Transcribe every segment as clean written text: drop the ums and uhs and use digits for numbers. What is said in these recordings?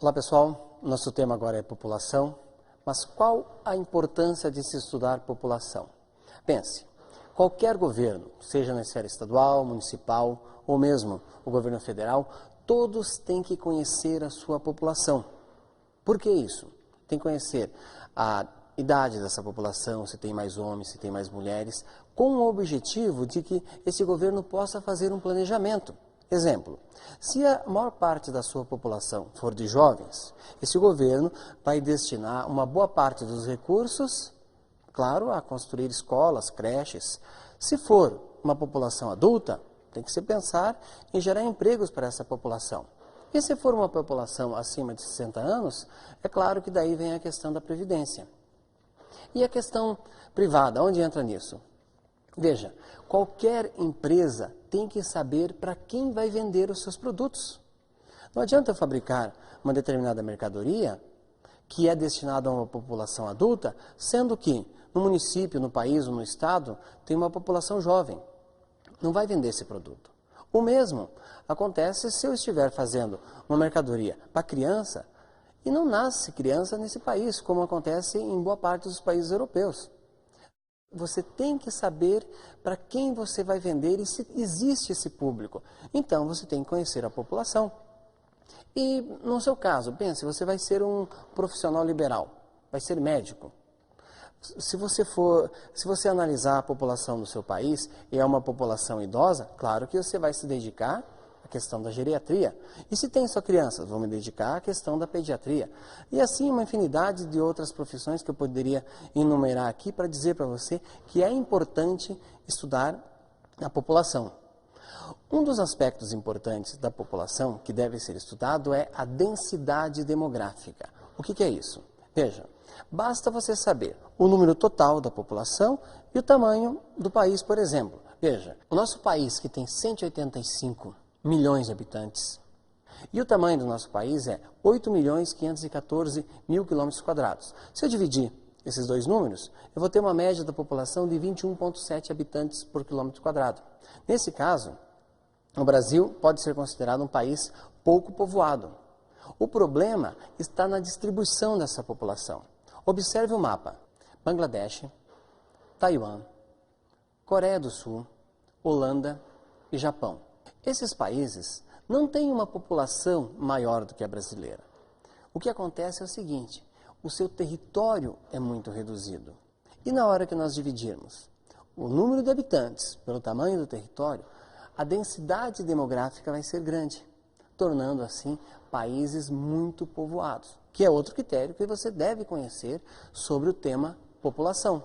Olá pessoal, nosso tema agora é população, mas qual a importância de se estudar população? Pense, qualquer governo, seja na esfera estadual, municipal ou mesmo o governo federal, todos têm que conhecer a sua população. Por que isso? Tem que conhecer a idade dessa população, se tem mais homens, se tem mais mulheres, com o objetivo de que esse governo possa fazer um planejamento. Exemplo, se a maior parte da sua população for de jovens, esse governo vai destinar uma boa parte dos recursos, claro, a construir escolas, creches. Se for uma população adulta, tem que se pensar em gerar empregos para essa população. E se for uma população acima de 60 anos, é claro que daí vem a questão da previdência. E a questão privada, onde entra nisso? Veja, qualquer empresa tem que saber para quem vai vender os seus produtos. Não adianta fabricar uma determinada mercadoria que é destinada a uma população adulta, sendo que no município, no país ou no estado tem uma população jovem. Não vai vender esse produto. O mesmo acontece se eu estiver fazendo uma mercadoria para criança e não nasce criança nesse país, como acontece em boa parte dos países europeus. Você tem que saber para quem você vai vender e se existe esse público. Então, você tem que conhecer a população. E, no seu caso, pense, você vai ser um profissional liberal, vai ser médico. Se você analisar a população do seu país e é uma população idosa, claro que você vai se dedicar à questão da geriatria. E se tem só crianças, vou me dedicar à questão da pediatria. E assim uma infinidade de outras profissões que eu poderia enumerar aqui para dizer para você que é importante estudar a população. Um dos aspectos importantes da população que deve ser estudado é a densidade demográfica. O que é isso? Veja, basta você saber o número total da população e o tamanho do país, por exemplo. Veja, o nosso país que tem 185 milhões de habitantes e o tamanho do nosso país é 8.514.000 km². Se eu dividir esses dois números, eu vou ter uma média da população de 21,7 habitantes por km². Nesse caso, o Brasil pode ser considerado um país pouco povoado. O problema está na distribuição dessa população. Observe o mapa. Bangladesh, Taiwan, Coreia do Sul, Holanda e Japão. Esses países não têm uma população maior do que a brasileira. O que acontece é o seguinte, o seu território é muito reduzido. E na hora que nós dividirmos o número de habitantes pelo tamanho do território, a densidade demográfica vai ser grande, tornando assim países muito povoados, que é outro critério que você deve conhecer sobre o tema população.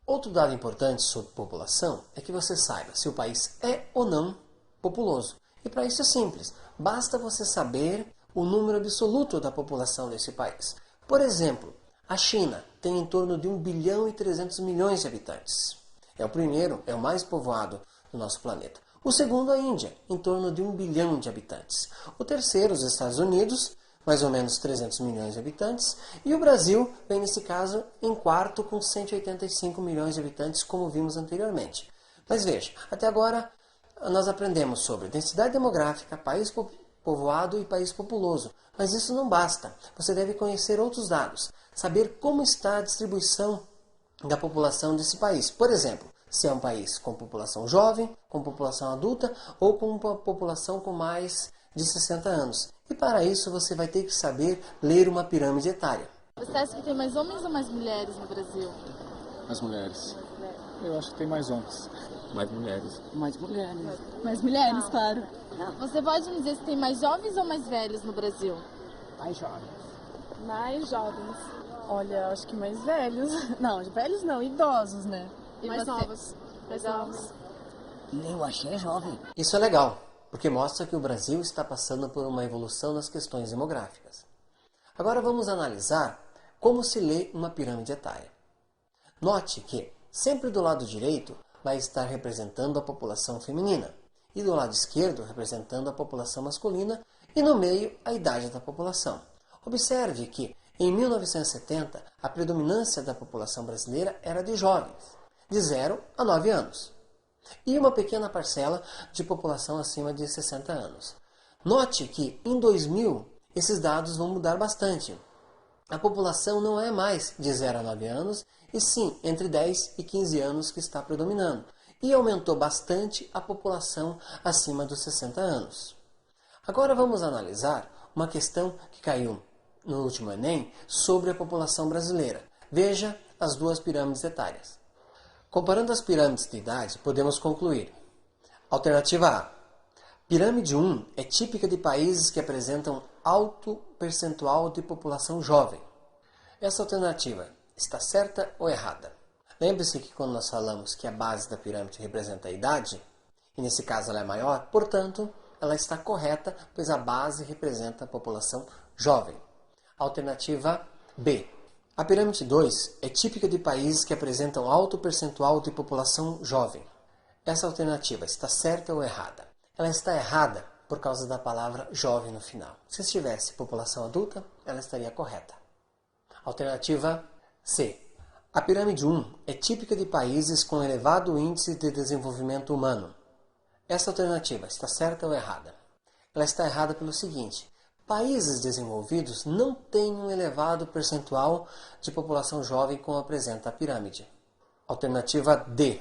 Outro dado importante sobre população é que você saiba se o país é ou não populoso. E para isso é simples, basta você saber o número absoluto da população desse país. Por exemplo, a China tem em torno de 1 bilhão e 300 milhões de habitantes. É o primeiro, é o mais povoado do nosso planeta. O segundo, a Índia, em torno de 1 bilhão de habitantes. O terceiro, os Estados Unidos, mais ou menos 300 milhões de habitantes. E o Brasil vem, nesse caso, em quarto, com 185 milhões de habitantes, como vimos anteriormente. Mas veja, até agora nós aprendemos sobre densidade demográfica, país povoado e país populoso. Mas isso não basta. Você deve conhecer outros dados, saber como está a distribuição da população desse país. Por exemplo, se é um país com população jovem, com população adulta ou com uma população com mais de 60 anos. E para isso você vai ter que saber ler uma pirâmide etária. Você acha que tem mais homens ou mais mulheres no Brasil? Mais mulheres. Eu acho que tem mais homens. Mais mulheres. Mais mulheres. Mais mulheres, Não. claro. Não. Você pode me dizer se tem mais jovens ou mais velhos no Brasil? Mais jovens. Mais jovens. Olha, acho que mais velhos. Não, velhos não, idosos, né? E mais você? novos. Mais novos. Eu achei jovem. Isso é legal, porque mostra que o Brasil está passando por uma evolução nas questões demográficas. Agora vamos analisar como se lê uma pirâmide etária. Note que sempre do lado direito vai estar representando a população feminina e do lado esquerdo representando a população masculina e no meio a idade da população. Observe que em 1970 a predominância da população brasileira era de jovens, de 0 a 9 anos, e uma pequena parcela de população acima de 60 anos. Note que em 2000 esses dados vão mudar bastante. A população não é mais de 0 a 9 anos, e sim entre 10 e 15 anos que está predominando. E aumentou bastante a população acima dos 60 anos. Agora vamos analisar uma questão que caiu no último Enem sobre a população brasileira. Veja as duas pirâmides etárias. Comparando as pirâmides de idade, podemos concluir. Alternativa A. Pirâmide 1 é típica de países que apresentam alto percentual de população jovem. Essa alternativa está certa ou errada? Lembre-se que quando nós falamos que a base da pirâmide representa a idade, e nesse caso ela é maior, portanto, ela está correta, pois a base representa a população jovem. Alternativa B. A pirâmide 2 é típica de países que apresentam alto percentual de população jovem. Essa alternativa está certa ou errada? Ela está errada por causa da palavra jovem no final. Se estivesse população adulta, ela estaria correta. Alternativa C. A pirâmide 1 é típica de países com elevado índice de desenvolvimento humano. Essa alternativa está certa ou errada? Ela está errada pelo seguinte: países desenvolvidos não têm um elevado percentual de população jovem como apresenta a pirâmide. Alternativa D.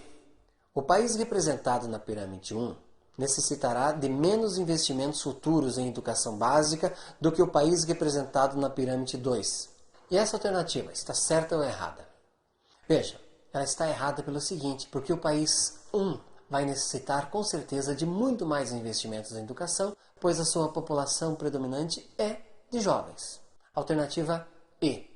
O país representado na pirâmide 1 necessitará de menos investimentos futuros em educação básica do que o país representado na pirâmide 2. E essa alternativa está certa ou errada? Veja, ela está errada pelo seguinte, porque o país 1 vai necessitar com certeza de muito mais investimentos em educação, pois a sua população predominante é de jovens. Alternativa E.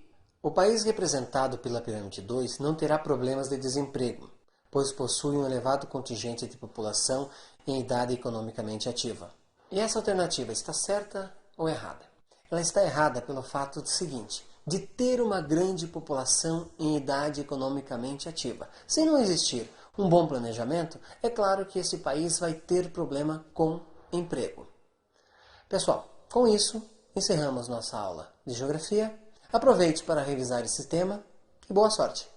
O país representado pela pirâmide 2 não terá problemas de desemprego, pois possui um elevado contingente de população em idade economicamente ativa. E essa alternativa está certa ou errada? Ela está errada pelo fato seguinte, de ter uma grande população em idade economicamente ativa. Se não existir um bom planejamento, é claro que esse país vai ter problema com emprego. Pessoal, com isso, encerramos nossa aula de Geografia. Aproveite para revisar esse tema e boa sorte!